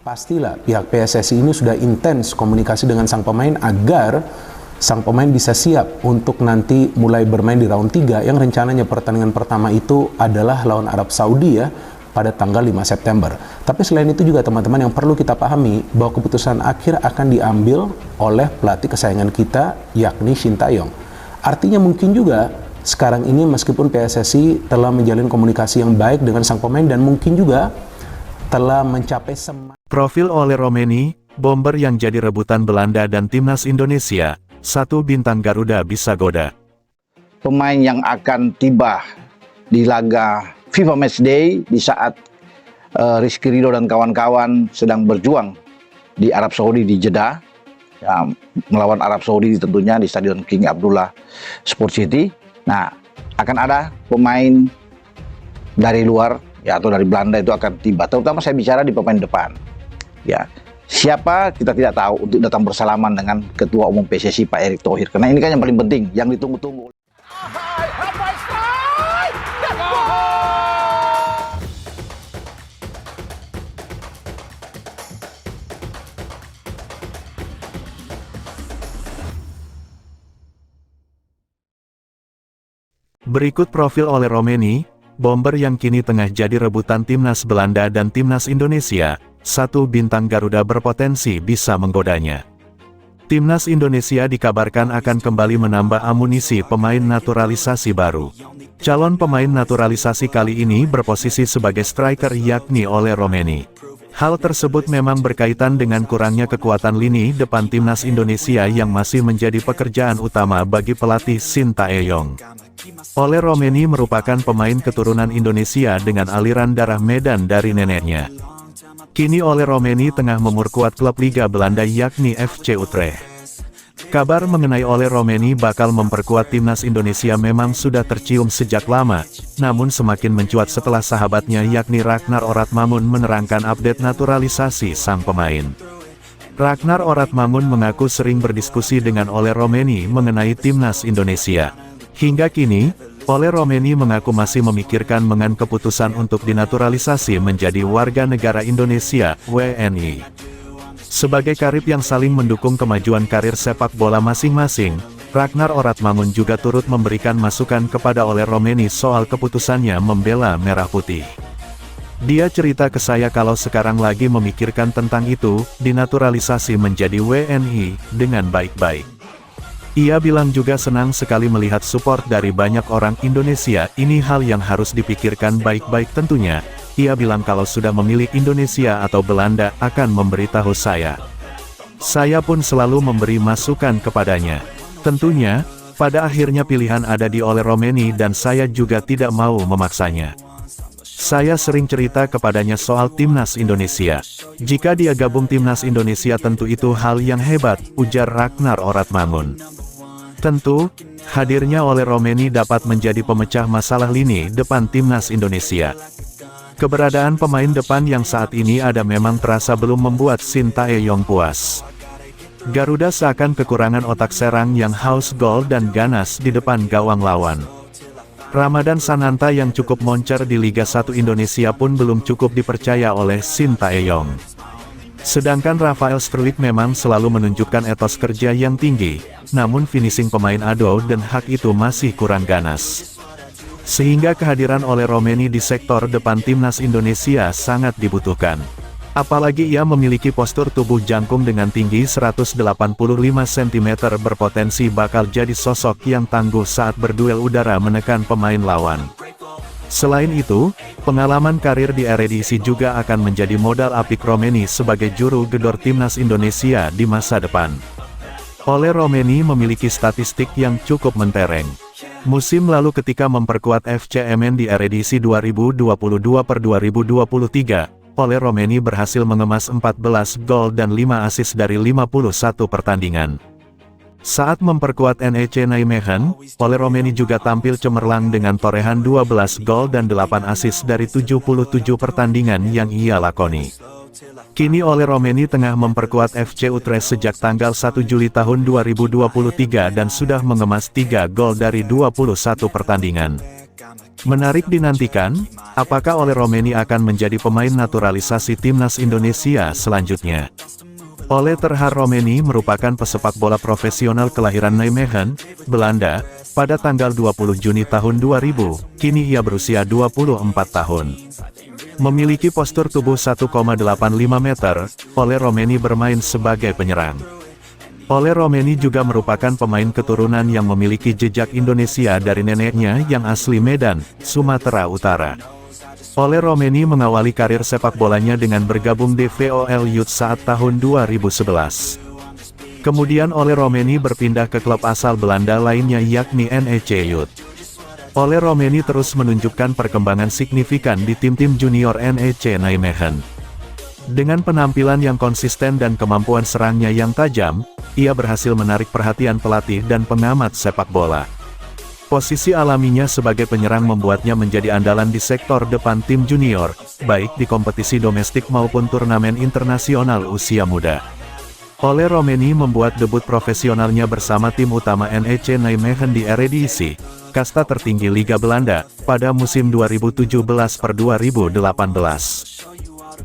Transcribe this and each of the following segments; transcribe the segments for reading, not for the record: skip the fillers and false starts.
Pastilah pihak PSSI ini sudah intens komunikasi dengan sang pemain agar sang pemain bisa siap untuk nanti mulai bermain di round 3 yang rencananya pertandingan pertama itu adalah lawan Arab Saudi ya pada tanggal 5 September. Tapi selain itu juga teman-teman yang perlu kita pahami bahwa keputusan akhir akan diambil oleh pelatih kesayangan kita yakni Shin Tae-yong. Artinya mungkin juga sekarang ini meskipun PSSI telah menjalin komunikasi yang baik dengan sang pemain dan mungkin juga telah mencapai Profil Ole Roemeny, bomber yang jadi rebutan Belanda dan timnas Indonesia, satu bintang Garuda bisa goda. Pemain yang akan tiba di laga FIFA Matchday di saat Rizky Ridho dan kawan-kawan sedang berjuang di Arab Saudi di Jeddah, ya, melawan Arab Saudi tentunya di Stadion King Abdullah Sport City. Nah, akan ada pemain dari luar ya atau dari Belanda itu akan tiba. Terutama saya bicara di pemain depan. Ya, siapa kita tidak tahu untuk datang bersalaman dengan Ketua Umum PSSI Pak Erick Thohir. Karena ini kan yang paling penting, yang ditunggu-tunggu. Berikut profil Ole Roemeny, bomber yang kini tengah jadi rebutan timnas Belanda dan timnas Indonesia, satu bintang Garuda berpotensi bisa menggodanya. Timnas Indonesia dikabarkan akan kembali menambah amunisi pemain naturalisasi baru. Calon pemain naturalisasi kali ini berposisi sebagai striker yakni Ole Roemeny. Hal tersebut memang berkaitan dengan kurangnya kekuatan lini depan timnas Indonesia yang masih menjadi pekerjaan utama bagi pelatih Shin Tae-yong. Ole Roemeny merupakan pemain keturunan Indonesia dengan aliran darah Medan dari neneknya. Kini Ole Roemeny tengah memperkuat klub Liga Belanda yakni FC Utrecht. Kabar mengenai Ole Roemeny bakal memperkuat timnas Indonesia memang sudah tercium sejak lama, namun semakin mencuat setelah sahabatnya yakni Ragnar Oratmangun menerangkan update naturalisasi sang pemain. Ragnar Oratmangun mengaku sering berdiskusi dengan Ole Roemeny mengenai timnas Indonesia. Hingga kini, Ole Roemeny mengaku masih memikirkan mengenai keputusan untuk dinaturalisasi menjadi warga negara Indonesia, WNI. Sebagai karib yang saling mendukung kemajuan karir sepak bola masing-masing, Ragnar Oratmangun juga turut memberikan masukan kepada Ole Roemeny soal keputusannya membela Merah Putih. Dia cerita ke saya kalau sekarang lagi memikirkan tentang itu, dinaturalisasi menjadi WNI, dengan baik-baik. Ia bilang juga senang sekali melihat support dari banyak orang Indonesia, ini hal yang harus dipikirkan baik-baik tentunya. Ia bilang kalau sudah memilih Indonesia atau Belanda akan memberitahu saya. Saya pun selalu memberi masukan kepadanya. Tentunya, pada akhirnya pilihan ada di Ole Roemeny dan saya juga tidak mau memaksanya. Saya sering cerita kepadanya soal timnas Indonesia. Jika dia gabung timnas Indonesia tentu itu hal yang hebat, ujar Ragnar Oratmangun. Tentu, hadirnya Ole Roemeny dapat menjadi pemecah masalah lini depan timnas Indonesia. Keberadaan pemain depan yang saat ini ada memang terasa belum membuat Shin Tae-yong puas. Garuda seakan kekurangan otak serang yang haus gol dan ganas di depan gawang lawan. Ramadan Sananta yang cukup moncer di Liga 1 Indonesia pun belum cukup dipercaya oleh Shin Tae-yong. Sedangkan Rafael Struijk memang selalu menunjukkan etos kerja yang tinggi, namun finishing pemain Ado dan Hak itu masih kurang ganas. Sehingga kehadiran Ole Roemeny di sektor depan timnas Indonesia sangat dibutuhkan. Apalagi ia memiliki postur tubuh jangkung dengan tinggi 185 cm berpotensi bakal jadi sosok yang tangguh saat berduel udara menekan pemain lawan. Selain itu, pengalaman karir di Eredivisie juga akan menjadi modal apik Roemeny sebagai juru gedor timnas Indonesia di masa depan. Ole Roemeny memiliki statistik yang cukup mentereng. Musim lalu ketika memperkuat FC Emmen di Eredivisie 2022/2023, Ole Roemeny berhasil mengemas 14 gol dan 5 assist dari 51 pertandingan. Saat memperkuat NEC Nijmegen, Ole Roemeny juga tampil cemerlang dengan torehan 12 gol dan 8 assist dari 77 pertandingan yang ia lakoni. Kini Ole Roemeny tengah memperkuat FC Utrecht sejak tanggal 1 Juli tahun 2023 dan sudah mengemas 3 gol dari 21 pertandingan. Menarik dinantikan, apakah Ole Romeni akan menjadi pemain naturalisasi timnas Indonesia selanjutnya. Ole Terhar Romeni merupakan pesepak bola profesional kelahiran Nijmegen, Belanda, pada tanggal 20 Juni tahun 2000, kini ia berusia 24 tahun. Memiliki postur tubuh 1,85 meter, Ole Romeni bermain sebagai penyerang. Ole Romeni juga merupakan pemain keturunan yang memiliki jejak Indonesia dari neneknya yang asli Medan, Sumatera Utara. Ole Romeni mengawali karir sepak bolanya dengan bergabung di VOL Youth saat tahun 2011. Kemudian Ole Romeni berpindah ke klub asal Belanda lainnya yakni NEC Youth. Ole Romeni terus menunjukkan perkembangan signifikan di tim-tim junior NEC Nijmegen. Dengan penampilan yang konsisten dan kemampuan serangnya yang tajam, ia berhasil menarik perhatian pelatih dan pengamat sepak bola. Posisi alaminya sebagai penyerang membuatnya menjadi andalan di sektor depan tim junior, baik di kompetisi domestik maupun turnamen internasional usia muda. Ole Romeni membuat debut profesionalnya bersama tim utama NEC Nijmegen di Eredivisie, kasta tertinggi Liga Belanda, pada musim 2017-2018.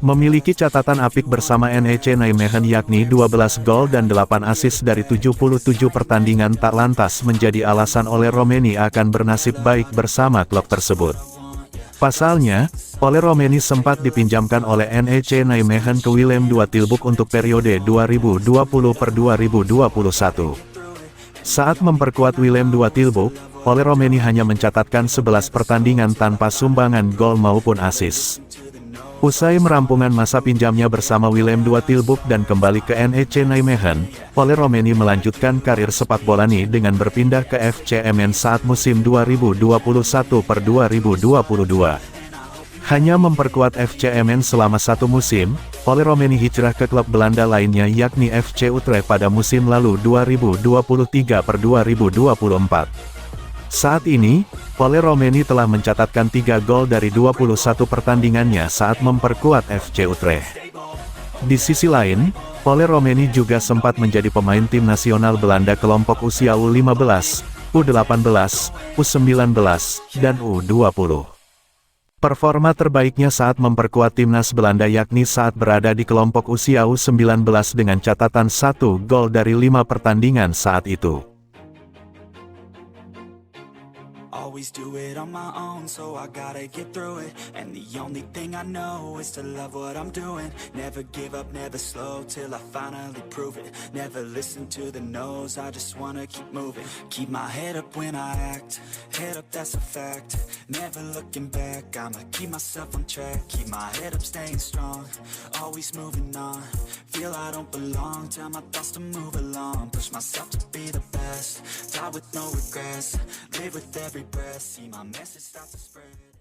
Memiliki catatan apik bersama NEC Nijmegen yakni 12 gol dan 8 assist dari 77 pertandingan tak lantas menjadi alasan Ole Romeni akan bernasib baik bersama klub tersebut. Pasalnya, Ole Romeni sempat dipinjamkan oleh NEC Nijmegen ke Willem II Tilburg untuk periode 2020-2021. Saat memperkuat Willem II Tilburg, Ole Romeni hanya mencatatkan 11 pertandingan tanpa sumbangan gol maupun assist. Usai merampungan masa pinjamnya bersama Willem II Tilburg dan kembali ke NEC Nijmegen, Ole Romeni melanjutkan karir sepak bolanya dengan berpindah ke FCMN saat musim 2021-2022. Hanya memperkuat FCMN selama satu musim, Ole Romeni hijrah ke klub Belanda lainnya yakni FC Utrecht pada musim lalu 2023-2024. Saat ini, Ole Romeni telah mencatatkan 3 gol dari 21 pertandingannya saat memperkuat FC Utrecht. Di sisi lain, Ole Romeni juga sempat menjadi pemain tim nasional Belanda kelompok usia U15, U18, U19, dan U20. Performa terbaiknya saat memperkuat timnas Belanda yakni saat berada di kelompok usia U19 dengan catatan 1 gol dari 5 pertandingan saat itu. Always do it on my own, so I gotta get through it. And the only thing I know is to love what I'm doing. Never give up, never slow, till I finally prove it. Never listen to the no's, I just wanna keep moving. Keep my head up when I act, head up that's a fact. Never looking back, I'ma keep myself on track. Keep my head up, staying strong, always moving on. Feel I don't belong, tell my thoughts to move along. Push myself to be the best, die with no regrets. Live with every breath, see my message start to spread.